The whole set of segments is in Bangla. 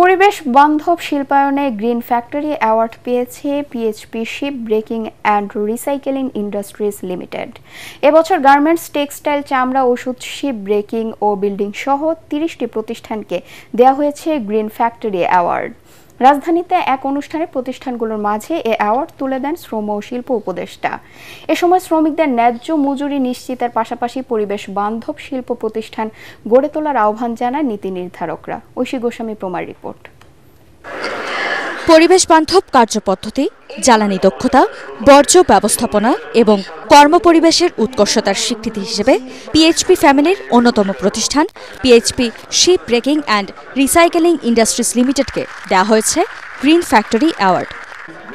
পরিবেশ বান্ধব শিল্পায়নে গ্রিন ফ্যাক্টরি অ্যাওয়ার্ড পেয়েছে PHP ship breaking and recycling industries limited. এবছর গার্মেন্টস, টেক্সটাইল, চামড়া, ওষুধ, শিপ ব্রেকিং ও বিল্ডিং সহ ৩০টি প্রতিষ্ঠানকে দেওয়া হয়েছে গ্রিন ফ্যাক্টরি অ্যাওয়ার্ড। রাজধানীতে এক অনুষ্ঠানে প্রতিষ্ঠানগুলোর মাঝে এ অ্যাওয়ার্ড তুলে দেন শ্রম ও শিল্প উপদেষ্টা। এ সময় শ্রমিকদের ন্যায্য মজুরি নিশ্চিতের পাশাপাশি পরিবেশ বান্ধব শিল্প প্রতিষ্ঠান গড়ে তোলার আহ্বান জানায় নীতি নির্ধারকরা। ঐশী গোস্বামী প্রমার রিপোর্ট। পরিবেশ বান্ধব কার্যপদ্ধতি, জ্বালানি দক্ষতা, বর্জ্য ব্যবস্থাপনা এবং কর্মপরিবেশের উৎকর্ষতার স্বীকৃতি হিসেবে পিএইচপি ফ্যামিলির অন্যতম প্রতিষ্ঠান PHP ship breaking and recycling industries লিমিটেডকে দেওয়া হয়েছে গ্রিন ফ্যাক্টরি অ্যাওয়ার্ড।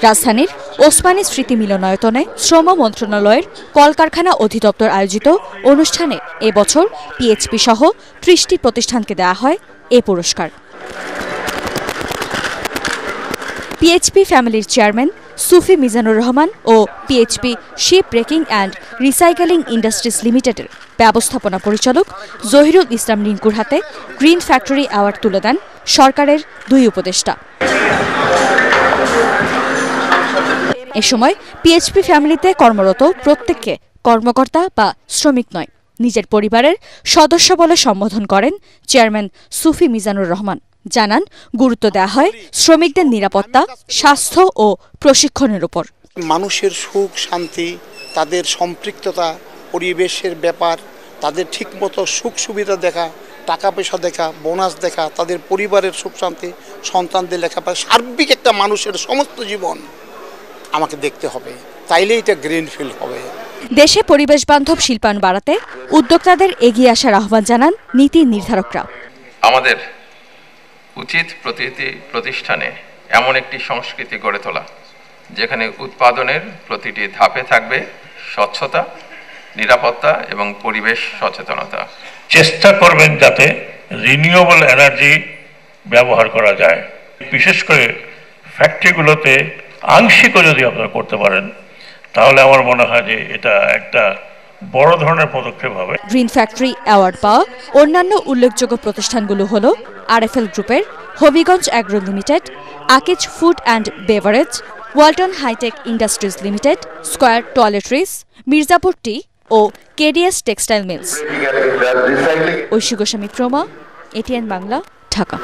রাজধানীর ওসমানী স্মৃতি মিলনায়তনে শ্রম মন্ত্রণালয়ের কলকারখানা অধিদপ্তর আয়োজিত অনুষ্ঠানে এবছর পিএইচপি সহ ৩০টি প্রতিষ্ঠানকে দেওয়া হয় এ পুরস্কার। পিএইচপি ফ্যামিলির চেয়ারম্যান সুফি মিজানুর রহমান ও PHP ship breaking and recycling industries লিমিটেডের ব্যবস্থাপনা পরিচালক জহিরুল ইসলাম রিঙ্কুর হাতে গ্রিন ফ্যাক্টরি অ্যাওয়ার্ড তুলে দেন সরকারের দুই উপদেষ্টা। এ সময় পিএইচপি ফ্যামিলিতে কর্মরত প্রত্যেককে কর্মকর্তা বা শ্রমিক নয়, নিজের পরিবারের সদস্য বলে সম্বোধন করেন চেয়ারম্যান সুফি মিজানুর রহমান। জানান, গুরুত্ব দেওয়া হয় শ্রমিকদের নিরাপত্তা, স্বাস্থ্য ও প্রশিক্ষণের উপর। মানুষের সুখ শান্তি, তাদের সম্পৃক্ততা, পরিবেশের ব্যাপার, তাদের ঠিকমতো সুখ সুবিধা দেখা, টাকা পয়সা দেখা, বোনাস দেখা, তাদের পরিবারের সুখ শান্তি, সন্তানদের লেখাপড়া, সার্বিক একটা মানুষের সমস্ত জীবন আমাকে দেখতে হবে, তাইলে এটা গ্রিনফিল্ড হবে। দেশে পরিবেশ বান্ধব শিল্পায়ন বাড়াতে উদ্যোক্তাদের এগিয়ে আসার আহ্বান জানান নীতি নির্ধারকরা। আমাদের উচিত প্রতিটি প্রতিষ্ঠানে এমন একটি সংস্কৃতি গড়ে তোলা যেখানে উৎপাদনের প্রতিটি ধাপে থাকবে স্বচ্ছতা, নিরাপত্তা এবং পরিবেশ সচেতনতা। চেষ্টা করবেন যাতে রিনিউয়েবল এনার্জি ব্যবহার করা যায়, বিশেষ করে ফ্যাক্টরিগুলোতে আংশিকও যদি আপনারা করতে পারেন তাহলে আমার মনে হয় যে এটা একটা বড় ধরনের পদক্ষেপ হবে। গ্রিন ফ্যাক্টরি অ্যাওয়ার্ড পাওয়া অন্যান্য উল্লেখযোগ্য প্রতিষ্ঠানগুলো হল আরএফএল গ্রুপের Habiganj agro limited, Akij food and beverage, Walton hi-tech industries limited, square toiletries, Mirzapur tea ও KDS textile mills. Oishi Goswami Proma, ATN Bangla, Dhaka.